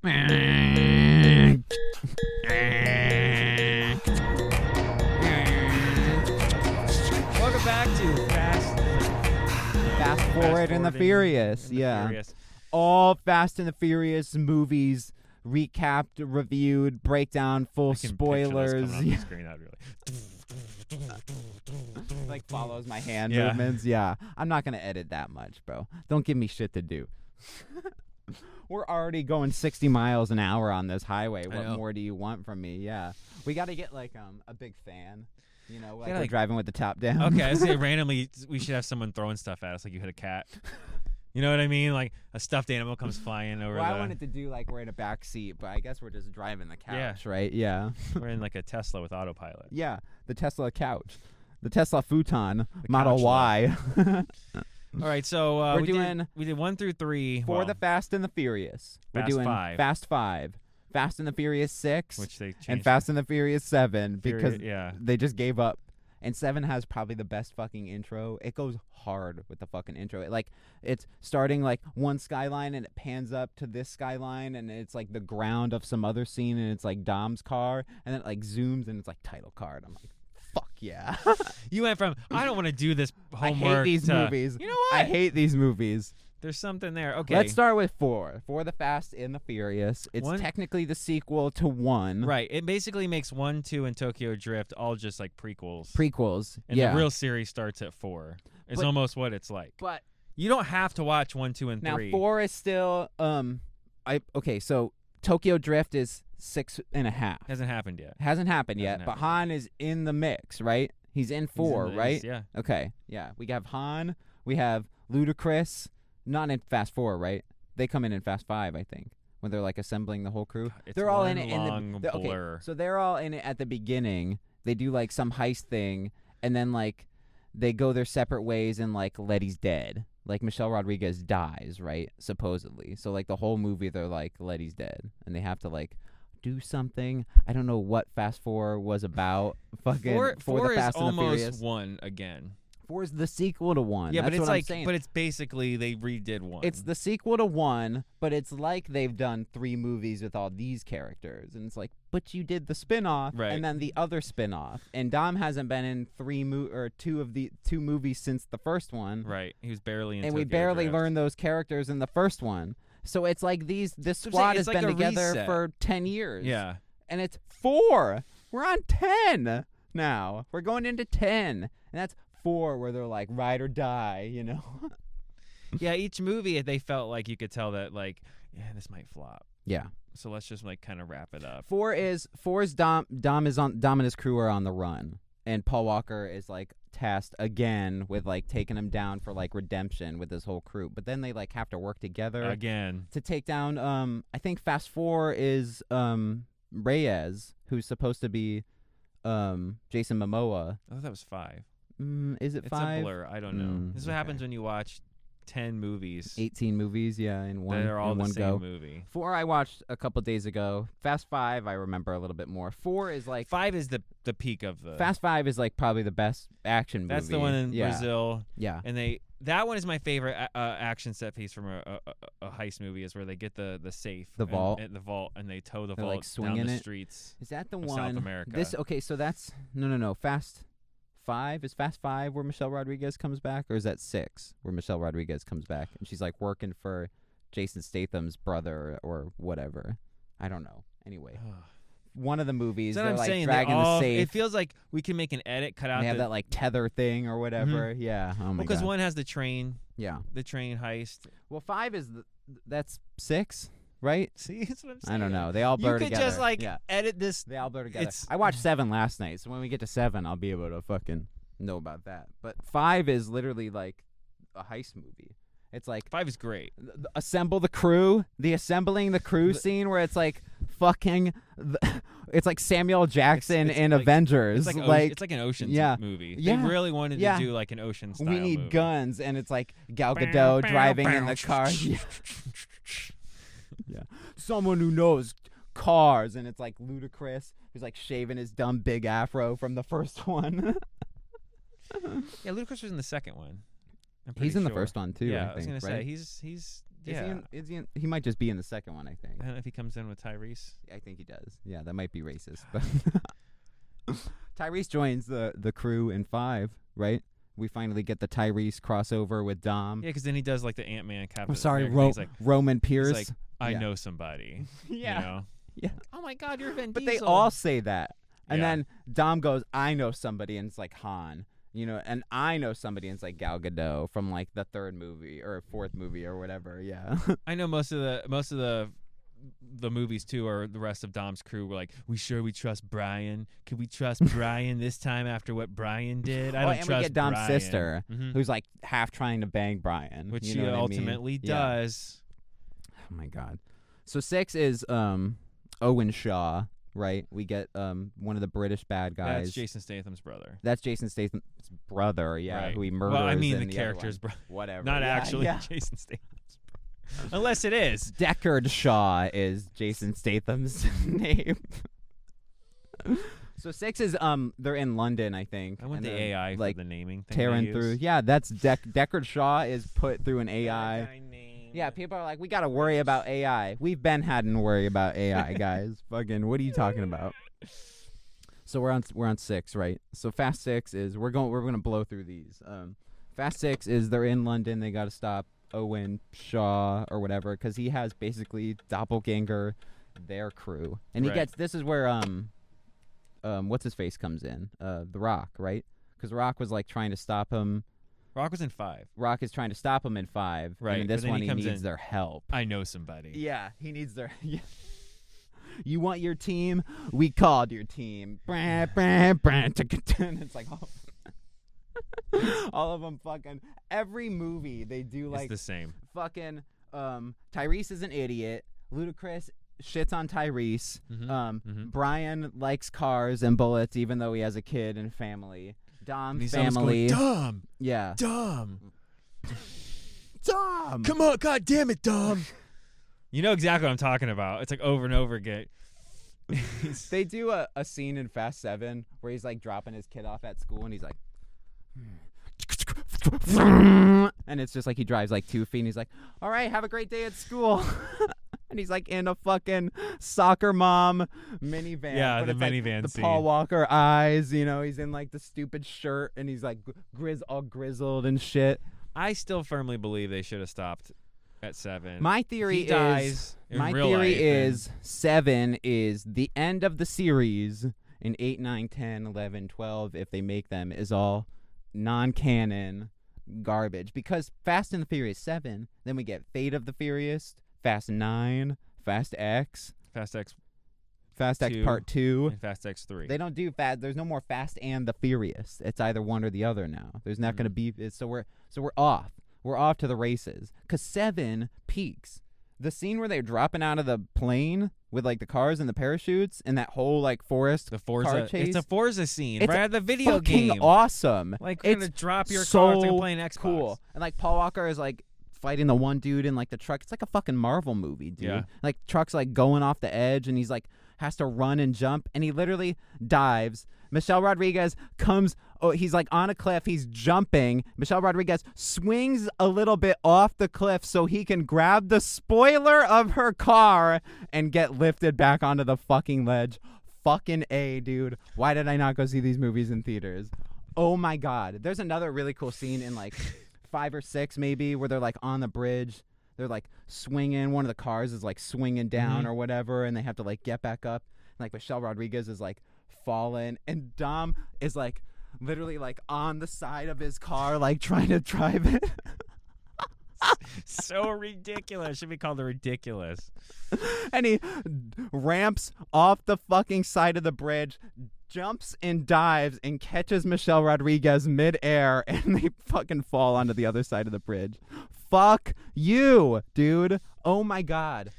Welcome back to Fast Forward and the Furious. All Fast and the Furious movies recapped, reviewed, breakdown, full spoilers. On the screen, like follows my hand movements. Yeah, I'm not gonna edit that much, bro. Don't give me shit to do. We're already going 60 miles an hour on this highway. What more do you want from me? Yeah, we got to get like a big fan. You know, like we're driving with the top down. Okay, I say randomly we should have someone throwing stuff at us like you hit a cat. You know what I mean? Like a stuffed animal comes flying over. Well, I wanted to do like we're in a back seat, but I guess we're just driving the couch, right? Yeah. We're in like a Tesla with autopilot. Yeah, the Tesla couch. The Tesla futon, Model Y. All right, so we did 1 through 3 for the Fast and the Furious. We're doing 5. Fast 5, Fast and the Furious 6, which they changed, and Fast and the Furious 7 because yeah, they just gave up. And 7 has probably the best fucking intro. It goes hard with the fucking intro. It's starting like one skyline and it pans up to this skyline and it's like the ground of some other scene and it's like Dom's car and then it like zooms and it's like title card. I'm like, fuck yeah. You went from I don't want to do this homework. I hate these movies. You know what? I hate these movies. There's something there. Okay. Let's start with 4. For the Fast and the Furious. It's technically the sequel to 1. Right. It basically makes 1, 2, and Tokyo Drift all just like prequels. And the real series starts at 4. It's almost what it's like. But you don't have to watch 1, 2, and 3. Now 4 is still so Tokyo Drift is 6.5. Hasn't happened yet. But Han is in the mix, right? He's in 4, right? Yeah. Okay. Yeah. We have Han. We have Ludacris. Not in Fast 4, right? They come in Fast 5, I think, when they're like assembling the whole crew. They're all in it. Okay, so they're all in it at the beginning. They do like some heist thing, and then like they go their separate ways, and like Letty's dead. Like Michelle Rodriguez dies, right? Supposedly. So like the whole movie, they're like Letty's dead, and they have to like do something. I don't know what Fast 4 was about. Fucking for the Fast and the Furious. 4 is 1 again. 4 is the sequel to 1. Yeah, That's but it's what like, I'm saying. but it's basically they redid 1. It's the sequel to 1, but it's like they've done 3 movies with all these characters, and it's like, but you did the spin-off, right, and then the other spin-off, and Dom hasn't been in 2 movies since the first one, right? He was barely in, and Tokyo we barely Drift. learned those characters in the first one. So it's like this squad has been together reset for 10 years, yeah, and it's 4. We're on 10 now. We're going into 10, and that's 4 where they're like ride or die, you know. Yeah, each movie they felt like you could tell that like, yeah, this might flop. Yeah. So let's just like kind of wrap it up. 4 is Dom and his crew are on the run, and Paul Walker is like tasked again with like taking him down for like redemption with his whole crew. But then they like have to work together again to take down. I think Fast 4 is Reyes, who's supposed to be Jason Momoa. I thought that was 5. Is it 5? It's a blur. I don't know. This is what happens when you watch 10 movies. 18 movies, yeah, in one. They're all in the one same go. movie. 4 I watched a couple days ago. Fast 5 I remember a little bit more. 4 is like 5 is the peak of the. Fast 5 is like probably the best action movie. That's the one in Brazil. Yeah, and that one is my favorite action set piece from a heist movie, is where they get the safe, vault, and they tow the They're vault like swinging down the it. streets. Is that the of one? South America. So that's no. Fast 5 is Fast 5 where Michelle Rodriguez comes back, or is that 6 where Michelle Rodriguez comes back and she's like working for Jason Statham's brother or whatever? I don't know. Anyway, one of the movies they're like saying, dragging the safe. It feels like we can make an edit, cut out. They have that like tether thing or whatever. Mm-hmm. Yeah. Oh my because God. one has the train. Yeah. The train heist. Well, 5 is that's 6. Right? See, that's what I'm saying. I don't know. They all blur together. You could just like edit this. They all blur together. I watched 7 last night, so when we get to 7, I'll be able to fucking know about that. But 5 is literally like a heist movie. It's like 5 is great. Assemble the crew, the assembling the crew scene where it's like fucking. It's like Samuel Jackson in like, Avengers. It's like an Ocean's movie. Yeah. They really wanted to do like an Ocean style We need movie. guns, and it's like Gal Gadot driving in the car. Yeah, someone who knows cars, and it's like Ludacris who's like shaving his dumb big afro from the first one. Yeah, Ludacris was in the second one. He's in the first one too. Yeah, I think, was gonna right? say he's Yeah. He might just be in the second one, I think. I don't know if he comes in with Tyrese. I think he does. Yeah, that might be racist. But Tyrese joins the crew in 5, right? We finally get the Tyrese crossover with Dom. Yeah, because then he does like the Ant-Man Captain. I'm sorry, America. Roman Pierce. He's like, I know somebody. Yeah. You know? Yeah. Oh my God, you're Vin But Diesel. they all say that. And Yeah. then Dom goes, I know somebody, and it's like Han. You know, and I know somebody, and it's like Gal Gadot from like the 3rd movie or 4th movie or whatever. Yeah. I know most of the movies too, or the rest of Dom's crew were like, we trust Brian? Could we trust Brian this time after what Brian did? I don't and trust we get Dom's Brian. sister, Mm-hmm. who's like half trying to bang Brian, Which you she know what I mean? ultimately does. Oh my God. So 6 is Owen Shaw, right? We get one of the British bad guys. That's Jason Statham's brother. That's Jason Statham's brother, yeah, Right. who he murders. Well, I mean in the other character's one. brother. Whatever. Not Yeah, actually yeah. Jason Statham's brother. Unless it is. Deckard Shaw is Jason Statham's name. So 6 is they're in London, I think. I want and the they're, AI like for the naming thing. tearing through. Yeah, that's Deckard Shaw is put through an AI. Name. Yeah, people are like, we gotta worry about AI. We've been having to worry about AI, guys. Fucking, what are you talking about? So we're on 6, right? So Fast 6 is we're gonna blow through these. Fast 6 is they're in London. They gotta stop Owen Shaw or whatever because he has basically doppelganger their crew, and he Right. gets. This is where what's his face comes in. The Rock, right? Because Rock was like trying to stop him. Rock was in 5. Rock is trying to stop him in 5. Right, And in but this then one, he he comes needs in. their help. I know somebody. Yeah, he needs their. Yeah. You want your team? We called your team. It's like all of them fucking. Every movie they do like It's the same. fucking. Tyrese is an idiot. Ludacris shits on Tyrese. Mhm. Brian likes cars and bullets, even though he has a kid and family. Dom's He's always family. going, Dom. Yeah. Dom. Dom. Come on, God damn it, Dom. You know exactly what I'm talking about. It's like over and over again. They do a scene in Fast 7 where he's like dropping his kid off at school and he's like, and it's just like he drives like 2 feet and he's like, all right, have a great day at school. And he's like in a fucking soccer mom minivan. Yeah, but the it's like minivan the scene. Paul Walker eyes, you know, he's in like the stupid shirt and he's like all grizzled and shit. I still firmly believe they should have stopped at 7. My theory He dies in my real theory life, is 7 is the end of the series, and 8, 9, 10, 11, 12, if they make them, is all non-canon garbage. Because Fast and the Furious 7, then we get Fate of the Furious, Fast 9, Fast X, Fast X Fast X 2, Part 2. and Fast X 3. They don't do Fast. There's no more Fast and the Furious. It's either one or the other now. There's not going to be. So we're off. We're off to the races. Cause 7 peaks. The scene where they're dropping out of the plane with like the cars and the parachutes and that whole like forest The Forza. car chase. It's a Forza scene, It's right at the video fucking game. awesome. Like we're It's gonna drop your so car. It's like playing Xbox. cool. And like Paul Walker is like fighting the one dude in like the truck. It's like a fucking Marvel movie, dude. Yeah. Like truck's like going off the edge and he's like has to run and jump and he literally dives. Michelle Rodriguez comes, he's like on a cliff, he's jumping. Michelle Rodriguez swings a little bit off the cliff so he can grab the spoiler of her car and get lifted back onto the fucking ledge. Fucking A, dude. Why did I not go see these movies in theaters? Oh my God. There's another really cool scene in like 5 or 6 maybe where they're like on the bridge. They're like swinging. One of the cars is like swinging down or whatever, and they have to like get back up. And, like Michelle Rodriguez is like fallen, and Dom is like literally like on the side of his car, like trying to drive it. So ridiculous. Should be called the ridiculous. And he ramps off the fucking side of the bridge, jumps and dives and catches Michelle Rodriguez midair, and they fucking fall onto the other side of the bridge. Fuck you, dude. Oh my God.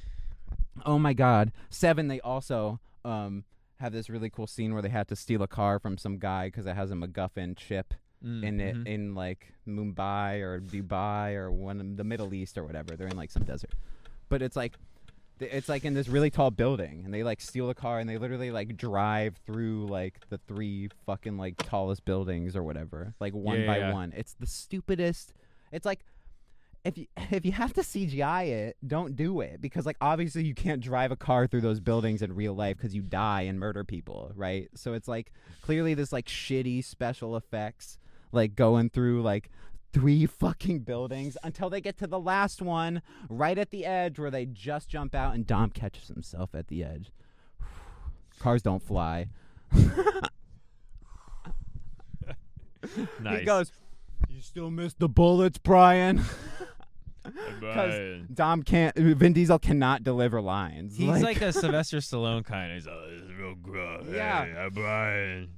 Oh my God. 7, they also have this really cool scene where they had to steal a car from some guy because it has a MacGuffin chip in it in like Mumbai or Dubai or one of the Middle East or whatever. They're in like some desert. But it's like in this really tall building, and they like steal the car and they literally like drive through like the 3 fucking like tallest buildings or whatever, like one by one. It's the stupidest. It's like if you have to CGI it, don't do it, because like obviously you can't drive a car through those buildings in real life because you die and murder people, right? So it's like clearly this like shitty special effects like going through like 3 fucking buildings until they get to the last one right at the edge where they just jump out and Dom catches himself at the edge. Cars don't fly. Nice. He goes, "You still missed the bullets, Brian." Because Vin Diesel cannot deliver lines. He's like a Sylvester Stallone kind of. He's like, "This is real gross." Yeah. Hey, Brian.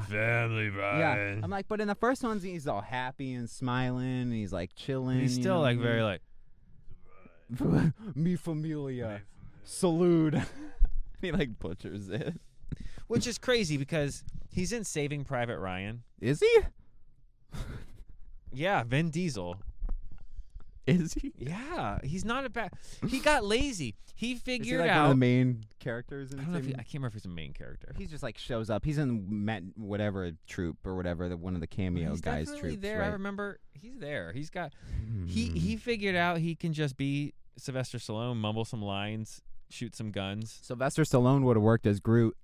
Family, Brian. Yeah. I'm like, but in the first ones, he's all happy and smiling, and he's like chilling. He's still like very like, Mi familia. Salute. He like butchers it. Which is crazy because he's in Saving Private Ryan. Is he? Yeah, Vin Diesel. Is he? Yeah, he's not a bad. He got lazy. He Is figured he like out one of the main characters in I don't know. I Saving? can't remember if he's a main character. He just like shows up. He's in whatever troop or whatever one of the cameo He's guys definitely troops. there. Right? I remember he's there. He's got. He figured out he can just be Sylvester Stallone, mumble some lines, shoot some guns. Sylvester Stallone would have worked as Groot.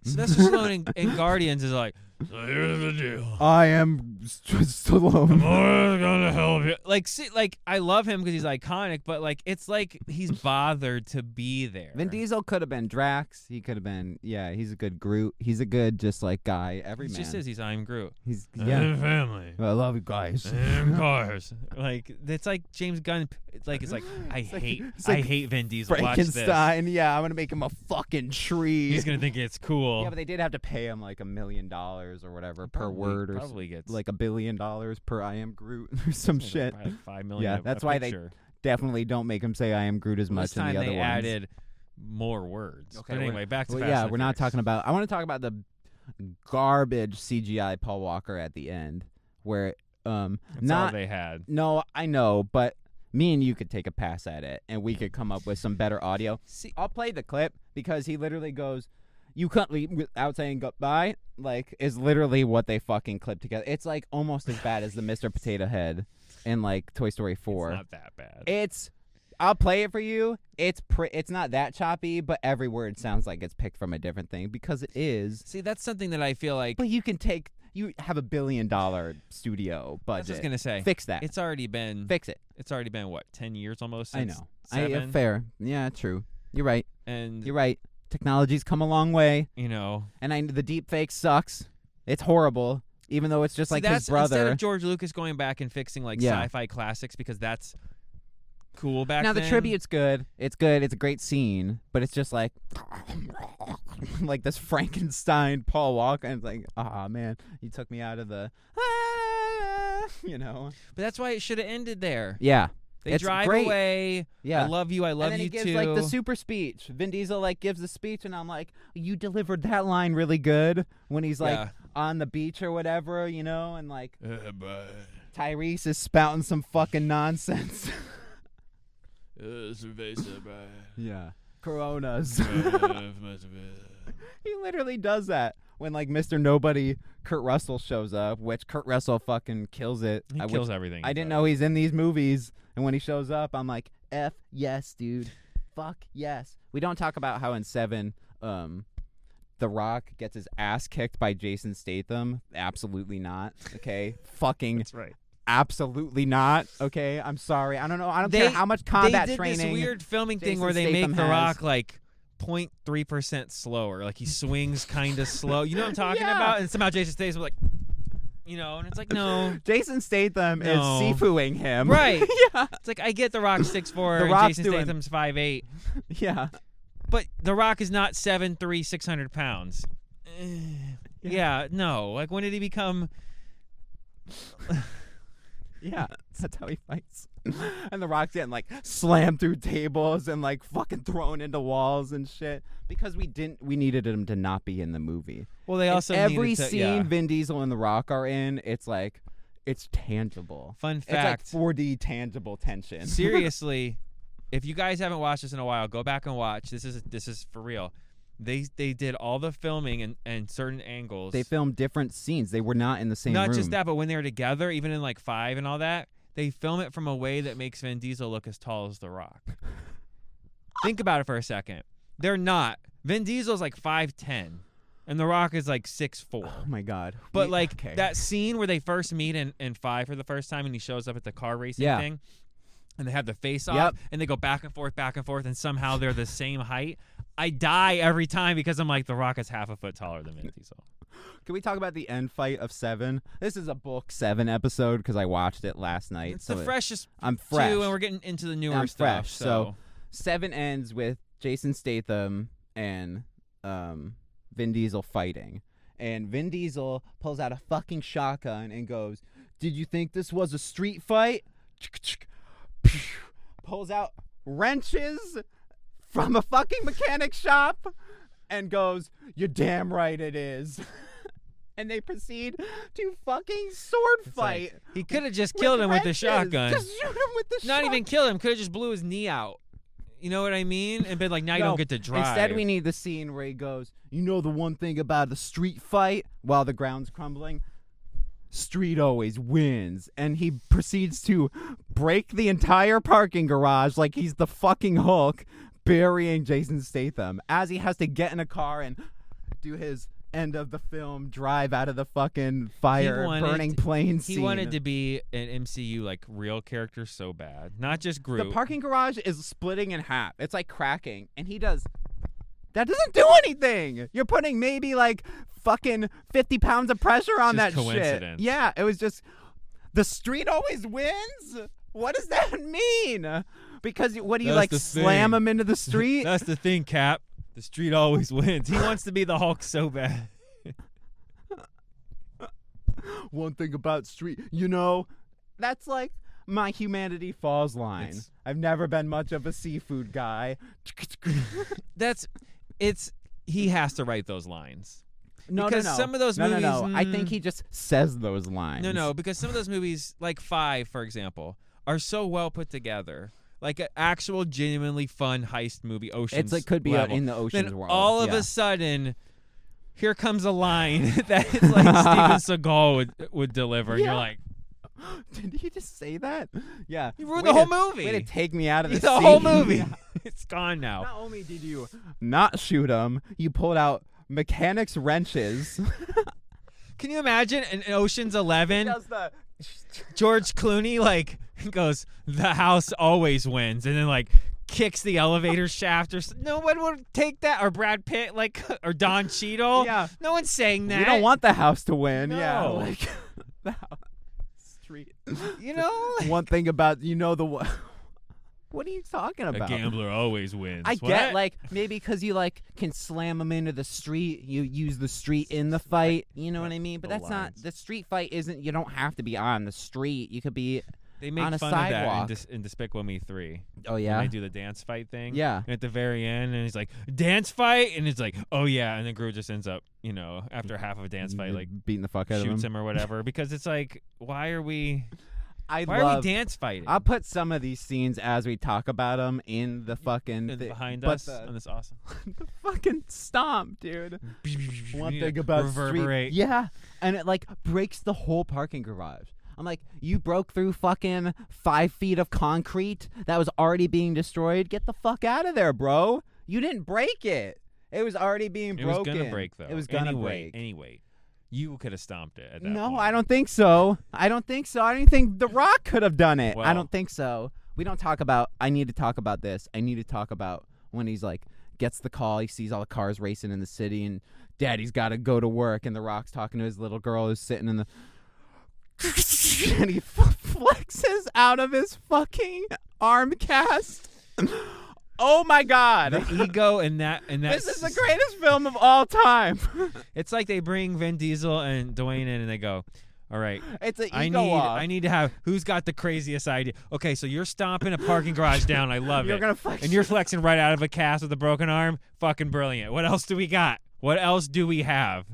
Sylvester Stallone in Guardians is like, so here's the deal. I am Stallone. I'm always gonna help you. Like, see, like I love him because he's iconic, but like it's like he's bothered to be there. Vin Diesel could have been Drax. He could have been, he's a good Groot. He's a good just like guy. He Man. just says I'm Groot. He's And family. I love you guys. And cars. Like it's like James Gunn. It's like I hate Vin Diesel. Watch this. Frankenstein. Yeah, I'm gonna make him a fucking tree. He's gonna think it's cool. Yeah, but they did have to pay him like $1 million or whatever per word, or probably gets like $1 billion per I am Groot or some shit. Probably $5 million. Yeah, that's why they definitely don't make him say I am Groot as much this time in the other they ones. added more words. Okay, but anyway, back to Fast yeah, and we're not Furious. talking about. I want to talk about the garbage CGI Paul Walker at the end, where That's not all they had. No, I know, but me and you could take a pass at it, and we could come up with some better audio. See, I'll play the clip because he literally goes, "You can't leave without saying goodbye." Like, is literally what they fucking clip together. It's like almost as bad as the Mr. Potato Head in like Toy Story 4. it's not that bad. I'll play it for you. It's not that choppy, but every word sounds like it's picked from a different thing because it is. See, that's something that I feel like. But you have $1 billion studio budget. I was just gonna say, fix that. It's already been. Fix it. It's already been what, 10 years almost. I Since know. 7? Fair. Yeah, true. You're right. And You're right. Technology's come a long way, you know, and the deep fake sucks. It's horrible, even though it's just like his brother. Instead of George Lucas going back and fixing like sci-fi classics because that's cool back now then. The tribute's good. It's good. It's a great scene, but it's just like like this Frankenstein Paul Walker, and it's like, man, you took me out of the you know. But that's why it should have ended there. Yeah. They It's drive great. away. Yeah. I love you. I love and then you he gives too. like the super speech. Vin Diesel like gives the speech, and I'm like, you delivered that line really good when he's like on the beach or whatever, you know, and like Tyrese is spouting some fucking nonsense. Yeah. Coronas. He literally does that when like Mr. Nobody Kurt Russell shows up, which Kurt Russell fucking kills it. He kills everything. I didn't know he's in these movies, and when he shows up, I'm like, F yes, dude. Fuck yes. We don't talk about how in 7, The Rock gets his ass kicked by Jason Statham. Absolutely not. Okay. Fucking. That's right. Absolutely not. Okay. I'm sorry. I don't know. I don't care how much combat they did training. This weird filming thing Jason where they Statham make The has. Rock like 0.3% slower. Like he swings kind of slow. You know what I'm talking Yeah. about? And somehow Jason Statham like, you know, and it's like, no. Jason Statham is No. Sifuing him. Right. Yeah. It's like I get The Rock 6'4" The and Rock's Jason doing- Statham's 5'8", Yeah. but The Rock is not 7'3", 600 pounds. Yeah, no. Like when did he become? Yeah, that's how he fights. And The Rock's getting like slammed through tables and like fucking thrown into walls and shit because we needed him to not be in the movie. Well, they also every needed to, scene yeah. Vin Diesel and The Rock are in, it's like it's tangible. Fun fact. It's like 4D tangible tension. Seriously, if you guys haven't watched this in a while, go back and watch. This is for real. They did all the filming and certain angles. They filmed different scenes. They were not in the same room. Not just that, but when they were together, even in like 5 and all that, they film it from a way that makes Vin Diesel look as tall as The Rock. Think about it for a second. They're not. Vin Diesel's like 5'10", and The Rock is like 6'4". Oh my God! But that scene where they first meet in 5 for the first time, and he shows up at the car racing thing, and they have the face off, and they go back and forth, and somehow they're the same height. I die every time because I'm like, The Rock is half a foot taller than Vin Diesel. Can we talk about the end fight of 7? This is a book 7 episode because I watched it last night. It's the freshest. I'm fresh, too, and we're getting into the newer stuff. Fresh. So 7 ends with Jason Statham and Vin Diesel fighting, and Vin Diesel pulls out a fucking shotgun and goes, "Did you think this was a street fight?" Pulls out wrenches from a fucking mechanic shop and goes, "You're damn right it is." And they proceed to fucking sword fight. Like, he could have just killed him with the shotgun. Just shoot him with the shotgun. Not even kill him. Could have just blew his knee out. You know what I mean? And been like, now you don't get to drive. Instead, we need the scene where he goes, "You know the one thing about a street fight while the ground's crumbling? Street always wins." And he proceeds to break the entire parking garage like he's the fucking Hulk, burying Jason Statham as he has to get in a car and do his end of the film drive out of the fucking fire burning plane scene. He wanted to be an MCU like real character so bad, not just Groot. The parking garage is splitting in half. It's like cracking, and he does. That doesn't do anything. You're putting maybe like fucking 50 pounds of pressure on that coincidence. Shit. Yeah, it was just the street always wins. What does that mean? Because what do you like slam him into the street? That's the thing, Cap. The street always wins. He wants to be the Hulk so bad. One thing about street, that's like my humanity falls line. I've never been much of a seafood guy. He has to write those lines. No. Some of those movies. No. I think he just says those lines. No, because some of those movies, like 5, for example, are so well put together. Like an actual, genuinely fun heist movie, Ocean's It could be level. in the Ocean's then world. all of a sudden, here comes a line that is like Steven Seagal would deliver. And you're like, did he just say that? Yeah. You ruined the whole movie. Way to take me out of the The whole movie. It's gone now. Not only did you not shoot him, you pulled out mechanics wrenches. Can you imagine in Ocean's 11? He does the George Clooney goes, "The house always wins," and then kicks the elevator shaft, or no one would take that, or Brad Pitt or Don Cheadle. Yeah, no one's saying that. We don't want the house to win. No. Yeah, the street. One thing about what are you talking about? A gambler always wins. I get maybe because you can slam them into the street. You use the street in the fight. You know what I mean? But that's not the street fight. Isn't you don't have to be on the street. You could be. They make on a fun sidewalk. of that in Despicable Me 3. Oh yeah, when they do the dance fight thing. Yeah, and at the very end, and he's like, "Dance fight," and it's like, "Oh yeah," and then Groot just ends up, after half of a dance fight, beating the fuck out of him, shoots him or whatever, because it's like, why are we Why are we dance fighting? I'll put some of these scenes as we talk about them in the fucking behind us on this awesome the fucking stomp, dude. One thing about reverberate, yeah, and it breaks the whole parking garage. I'm like, you broke through fucking 5 feet of concrete that was already being destroyed. Get the fuck out of there, bro. You didn't break it. It was already being broken. It was gonna break, though. It was gonna break. Anyway, you could have stomped it at that No, point. I don't think so. I don't think The Rock could have done it. Well, I don't think so. We don't talk about. I need to talk about this. I need to talk about when he's gets the call. He sees all the cars racing in the city, and Daddy's got to go to work. And The Rock's talking to his little girl who's sitting in the. And he flexes out of his fucking arm cast. Oh my God! The ego and that. This is the greatest film of all time. It's like they bring Vin Diesel and Dwayne in, and they go, "All right, it's an ego off. I need to have who's got the craziest idea." Okay, so you're stomping a parking garage down. I love it. You're gonna flex, and you're flexing right out of a cast with a broken arm. Fucking brilliant. What else do we got? What else do we have?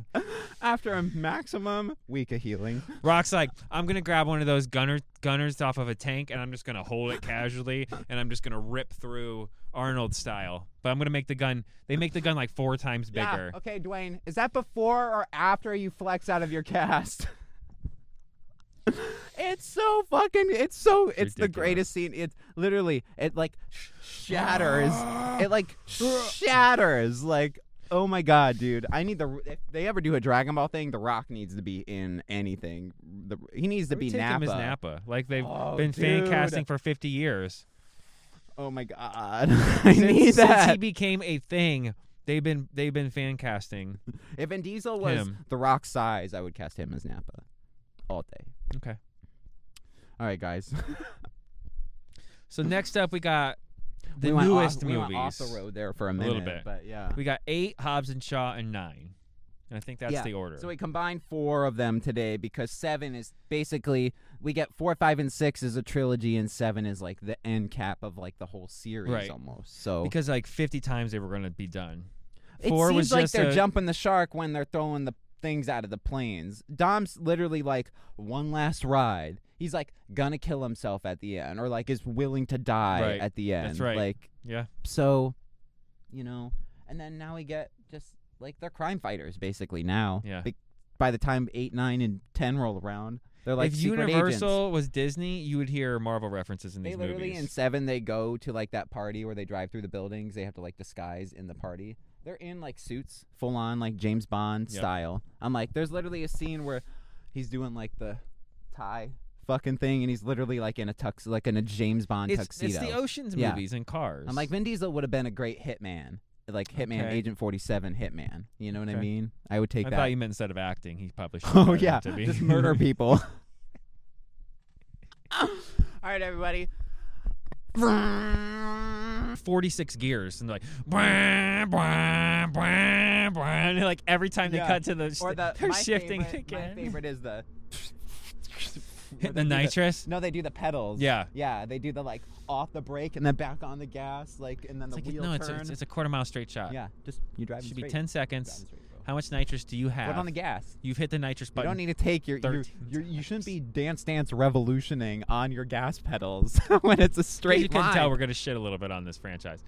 After a maximum week of healing, Rock's like, I'm going to grab one of those gunners off of a tank, and I'm just going to hold it casually, and I'm just going to rip through Arnold style. But I'm going to make the gun, they make the gun 4 times bigger. Yeah, okay, Dwayne, is that before or after you flex out of your cast? It's so fucking. It's the Ridiculous. greatest scene. It's literally it like shatters. It like shatters. Like, oh my god, dude! I need if they ever do a Dragon Ball thing, The Rock needs to be in anything. He needs to be take Nappa. him as Nappa, like they've been dude. fan casting for 50 years. Oh my god, I need that. Since he became a thing, they've been fan casting. If Vin Diesel was him. The Rock's size, I would cast him as Nappa all day. Okay. All right, guys. So next up, we got the we newest went movies. off the road there for a minute, little bit. but yeah. We got 8, Hobbs and Shaw, and 9. And I think that's the order. So we combined 4 of them today because 7 is basically we get 4, 5, and 6 is a trilogy, and 7 is like the end cap of like the whole series almost. So because like 50 times they were going to be done. it 4 seems was like just they're jumping the shark when they're throwing the things out of the planes. Dom's literally like one last ride. He's like gonna kill himself at the end, or like is willing to die at the end. That's right. Like So, and then now we get just like they're crime fighters basically now. Yeah. By the time 8, 9, and 10 roll around, they're like if secret Universal agents. was Disney, you would hear Marvel references in these They literally movies. in 7 they go to like that party where they drive through the buildings. They have to like disguise in the party. They're in like suits, full on like James Bond style. I'm like, there's literally a scene where he's doing like the tie fucking thing, and he's literally like in a tux, like in a James Bond tuxedo. It's the Ocean's movies and cars. I'm like, Vin Diesel would have been a great hitman, like Hitman, Agent 47 hitman. You know what I mean? I would take that. I thought you meant instead of acting, he probably should. Oh yeah, to be. just murder people. All right, everybody. 46 gears and they're like bwah, bwah, bwah, bwah, and like every time they cut to they're shifting again. My favorite is the hit the nitrous. No, they do the pedals. Yeah, they do the like off the brake and then back on the gas, like, and then the wheel turn. It's a quarter-mile straight shot. Yeah, just you drive. Should be 10 seconds. How much nitrous do you have? Put on the gas. You've hit the nitrous button. You don't need to take you shouldn't be dance revolutioning on your gas pedals when it's a straight line. You can tell we're going to shit a little bit on this franchise.